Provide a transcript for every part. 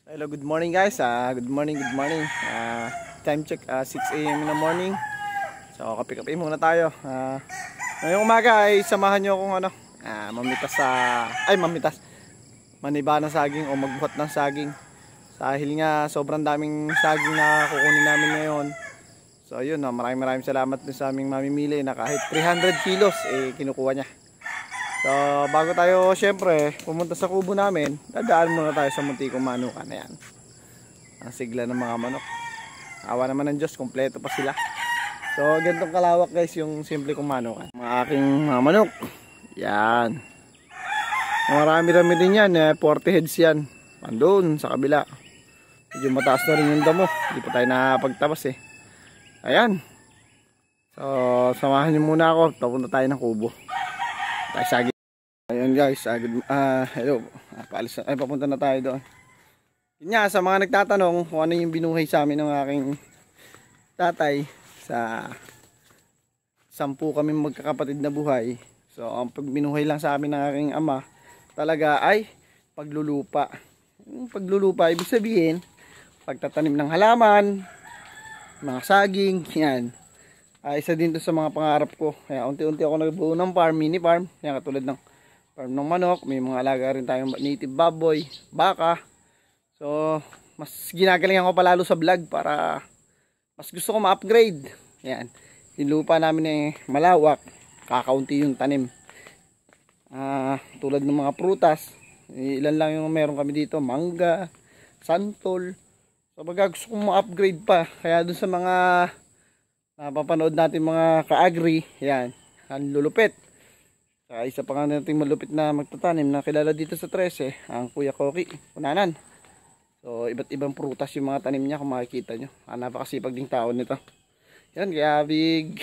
Hello, good morning guys. Good morning. Time check 6 AM in the morning. So, kape-kape muna tayo. Ngayong umaga ay samahan nyo akong maniba ng saging o magbuhat ng saging. Dahil nga sobrang daming saging na kukunin namin ngayon. So, ayun, maraming salamat din sa aming mamimili na kahit 300 kilos kinukuha niya. So, bago tayo syempre pumunta sa kubo namin, dadaan muna tayo sa muntikong manukan. Ayan, ang sigla ng mga manok. Awa naman ng Diyos, kompleto pa sila. So, ganitong kalawak guys yung simple kong manukan. Mga aking mga manok. Yan. Marami-rami din yan. 40 heads yan. Andun sa kabila. Medyo mataas na rin yung damo. Hindi pa tayo nakapagtabas eh. Ayan. So, samahan nyo muna ako. Papunta tayo ng kubo. Tayo. Ayun guys, hello. Papunta na tayo doon. Yun nga, sa mga nagtatanong kung ano yung binuhay sa amin ng aking tatay, sa 10 kami magkakapatid na buhay. So, ang pagbinuhay lang sa amin ng aking ama talaga ay paglulupa. Yung paglulupa, ibig sabihin, pagtatanim ng halaman, mga saging, yan. Isa din to sa mga pangarap ko. Kaya unti-unti ako nagbuo ng farm, mini farm. Yan, katulad ng farm ng manok. May mga alaga rin tayong native baboy, baka. So, mas ginagalingan ko palalo sa vlog para mas gusto ko ma-upgrade. Yan. Yung lupa namin ay malawak. Kakaunti yung tanim. Tulad ng mga prutas. Ilan lang yung meron kami dito. Mangga, santol. So, baga gusto kong ma-upgrade pa. Kaya dun sa mga napapanood natin mga ka-agri, yan, ang lulupit. Isa pa nga natin malupit na magtatanim na kilala dito sa 13, ang Kuya Koki, Punanan. So, iba't ibang prutas yung mga tanim niya kung makikita nyo. Napakasipag ding tao nito. Yan, kaya big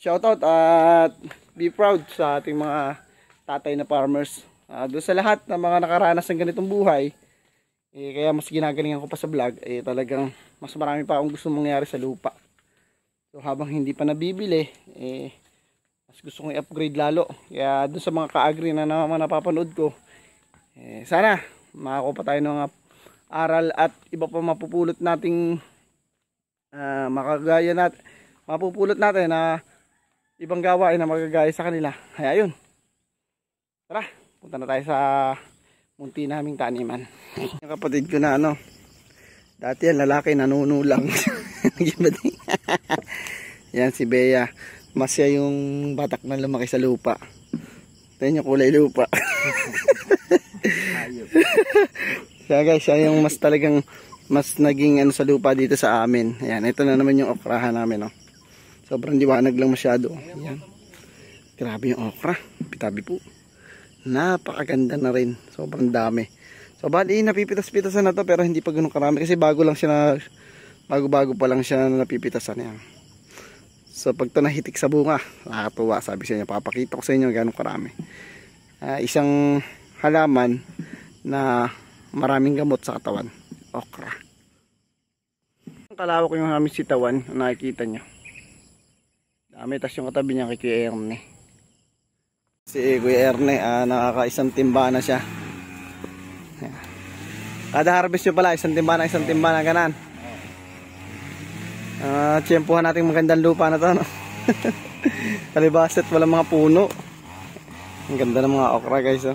shoutout at be proud sa ating mga tatay na farmers. Doon sa lahat na mga nakaranas ng ganitong buhay, kaya mas ginagalingan ko pa sa vlog, talagang mas marami pa akong gusto mangyari sa lupa. So, habang hindi pa nabibili, mas gusto kong i-upgrade lalo. Kaya doon sa mga ka-agri na naman napapanood ko, sana makakuha pa tayo ng mga aral at iba pa mapupulot nating mapupulot natin na ibang gawain na magagaya sa kanila. Kaya yun, tara, punta na tayo sa munti naming taniman. Yung kapatid ko na dati yan lalaki, nanunulang. Yan si Bea. Masya yung batak na lumaki sa lupa. Ito yung kulay lupa. Siya guys, siya yung mas talagang mas naging sa lupa dito sa amin. Ayan, ito na naman yung okrahan namin. Sobrang liwanag lang masyado. Ayan. Grabe yung okra. Pitabi po. Napakaganda na rin. Sobrang dami. So bali, napipitas-pitasan na to pero hindi pa ganun karami kasi bago pa lang siya napipitasan yan. So pag ito nahitik sa bunga, nakakatuwa. Sabi sa inyo, papakita ko sa inyo ganun karami. Isang halaman na maraming gamot sa katawan. Okra. Ang kalawak yung aming sitawan, nakikita nyo. Dami, tas yung katabi niya kay Kuya Erne. Si Kuya Erne, nakakaisang timba na siya. Kada harvest nyo pala, isang timba na ganan. Tiyempuhan natin magandang lupa na to, Kalibaset, walang mga puno. Ang ganda ng mga okra guys,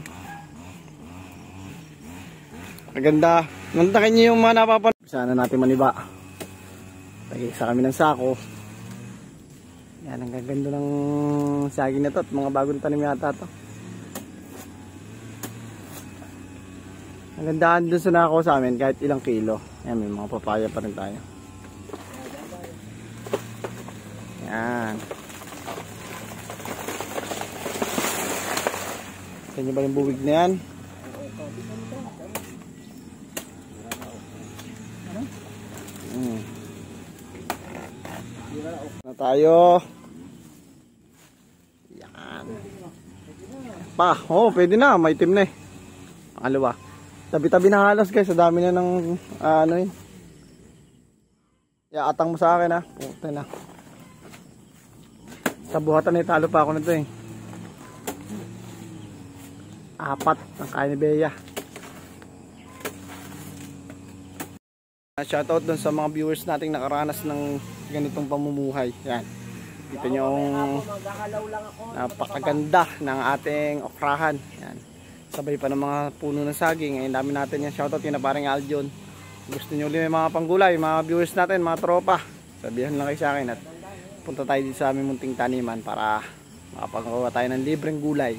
Maganda. Nantakin nyo yung mga napapanood. Sana natin maniba. Tag-isa kami ng sako. Yan, ang gaganda ng saging na to at mga bagong tanim yata to. Ang gandaan dun sa nakakuha sa amin kahit ilang kilo. Yan, may mga papaya pa rin tayo. Yan. Kanya ba yung buwig na yan? Na tayo. Yan. Pwede na. May itim na Pangalawa. Tabi-tabi na halos guys. Sa dami na ng Iatang mo sa akin Puta na. Sa buhatan talo pa ako nito 4 ang kaya ni Bea. Shoutout dun sa mga viewers nating nakaranas ng ganitong pamumuhay. Yan. Dito nyo yung napakaganda ng ating okrahan. Yan. Sabay pa ng mga puno ng saging. Ngayon dami natin yan. Shoutout yun na paring Aljon. Gusto nyo ulit may mga panggulay, mga viewers natin, mga tropa. Sabihan lang kayo sa akin at punta tayo dito sa aming munting taniman para makapagawa tayo ng libreng gulay.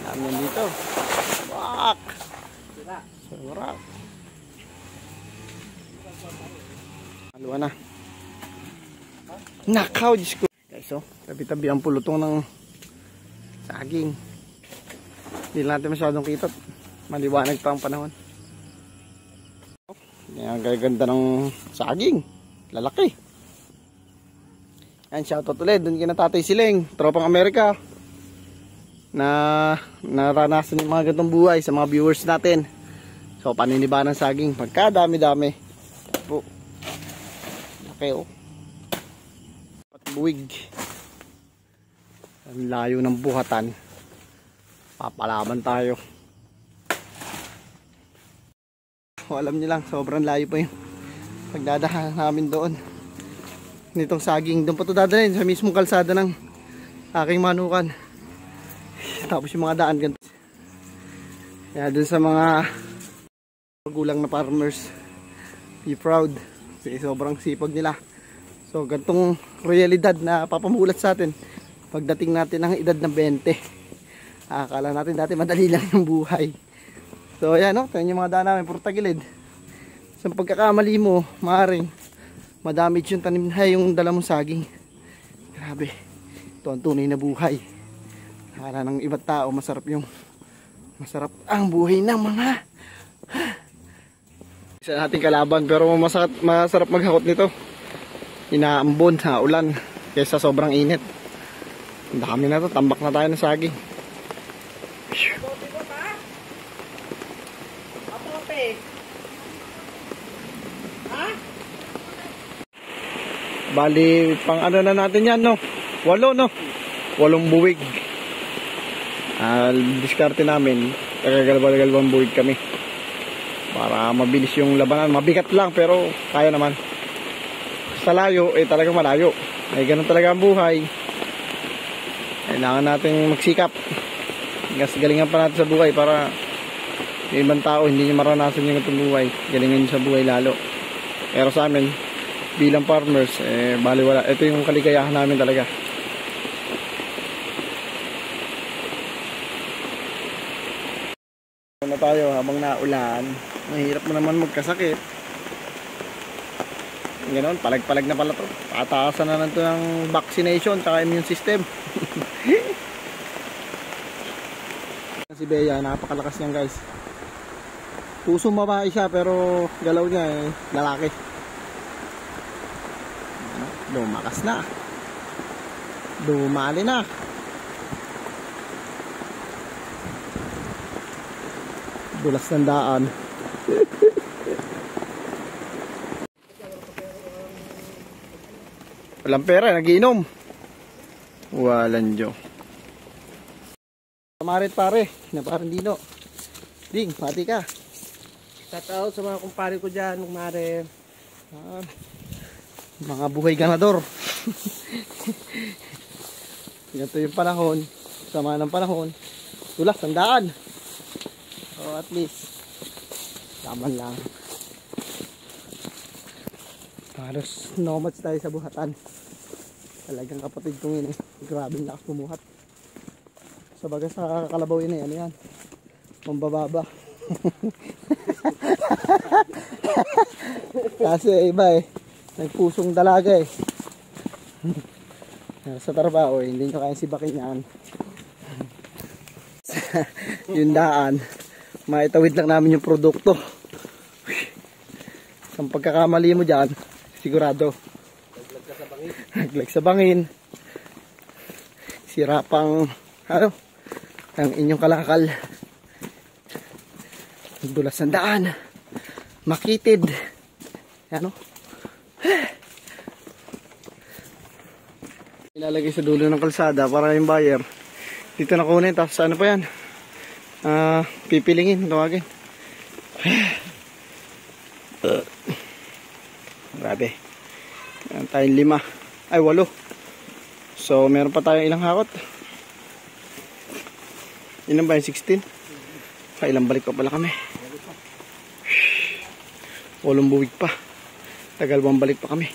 Dami yan dito. Wak! Sarap. Haluan na. Nakaw, Diyos ko. Guys, so, tabi-tabi ang pulutong ng saging. Hindi natin masyadong kita. Maliwanag pa ang panahon. Yan, gaganda ng saging. Lalaki. Yan, shoutout ulit. Doon kina Tatay Siling, tropang Amerika. Na naranasan yung mga gantong buhay sa mga viewers natin. So, paniniba ng saging. Pagka dami-dami. Po. Okay, oh. Buwig. Ang layo ng buhatan. Papalaban tayo. O, alam niyo lang, sobrang layo pa yung pagdadahan namin doon. Nitong saging, doon pa ito dadalhin sa mismong kalsada ng aking manukan. Tapos yung mga daan ganito. Kaya doon sa mga magulang na farmers, be proud. Kasi sobrang sipag nila. So gantong realidad na papamulat sa atin pagdating natin ng edad ng 20. Akala natin dati madali lang yung buhay. So ayan, no? Ito yung mga daan namin, puro tagilid. Sa pagkakamali mo, maaaring madamage yung tanim na yung dala mong saging. Grabe, ito ang tunay na buhay. Akala ng ibang tao masarap ang buhay ng mga isa nating kalaban, pero masarap maghakot nito. Inaambon sa ulan kaysa sobrang init. Ang dami na to, tambak na tayo ng saging. Bali, pang ano na natin yan, no? 8, no? 8 buwig. Diskarte namin, tagagalbal-galbang buwig kami. Para mabilis yung labanan. Mabigat lang, pero kaya naman. Sa layo, talagang malayo. Ay, ganun talaga ang buhay. Kailangan natin magsikap. Galingan pa natin sa buhay para yung ibang tao hindi nyo maranasan yung itong buhay. Galingan nyo sa buhay lalo. Pero sa amin, bilang farmers, baliwala. Ito yung kaligayahan namin talaga. Na tayo habang naulan. Mahirap mo naman magkasakit. Ganon, palag-palag na pala to. Pataasan na lang to ng vaccination tsaka immune system. Si Bea, napakalakas niyan guys. Pusong babae siya pero galaw niya lalaki. Lumakas na. Dumali na. Dulas ng daan. Walang pera, nagiinom. Walang Diyo. Kamarit pare, na parang Dino. Ding, pati ka. Shout out sa mga kumpare ko dyan, kumare. Mga buhay ganador. Ganito yung panahon. Sama ng panahon. Dulas ng daan. So at least, laman lang. Halos nomads tayo sa buhatan. Talagang kapatid kong yun Grabe lakas bumuhat. Sa baga sa kalabaw yun ano yan. Mambababa. Kasi iba nagpusong dalaga sa trabaho hindi nyo kaya sibakin yan. Yung daan, maitawid lang namin yung produkto. Sa pagkakamali mo dyan, sigurado naglag sa bangin, sira pang ang inyong kalakal, dulas ng daan, makitid, ilalagay sa dulo ng kalsada para yung buyer dito na kunin, tapos ano pa yan, pipilingin, tawagin. Grabe. Meron tayong 5. Ay, 8. So, meron pa tayong ilang hakot. Ilan ba yung 16? Ilang balik pa pala kami. 8 buwig pa. Tagal bang balik pa kami.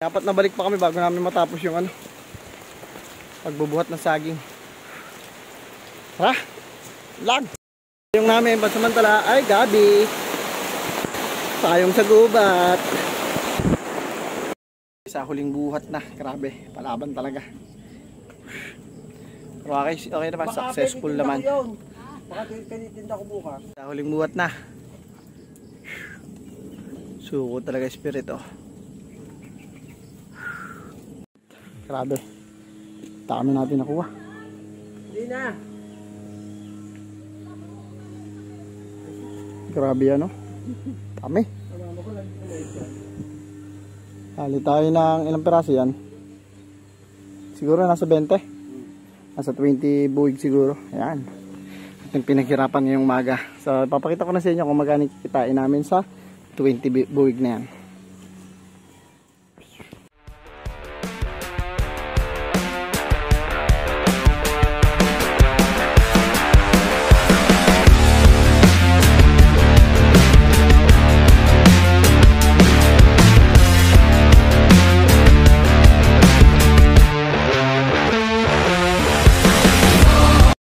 4 na balik pa kami bago namin matapos yung pagbubuhat ng saging. Tara! Lag! Yung namin pansamantala ay gabi. Tayong sa gubat. Sa huling buhat na. Grabe. Palaban talaga. Pero okay naman. Successful naman. Baka tinitinda ko bukas. Sa huling buhat na. Suko talaga spirit Grabe. Dami natin nakuha. Hindi na. Grabe Dami. Hali tayo ng ilang peraso yan. Siguro nasa 20. Nasa 20 buwig siguro. Ayan. At yung pinaghirapan ngayong umaga. So papakita ko na sa inyo kung magkano kikitain namin sa 20 buwig na yan.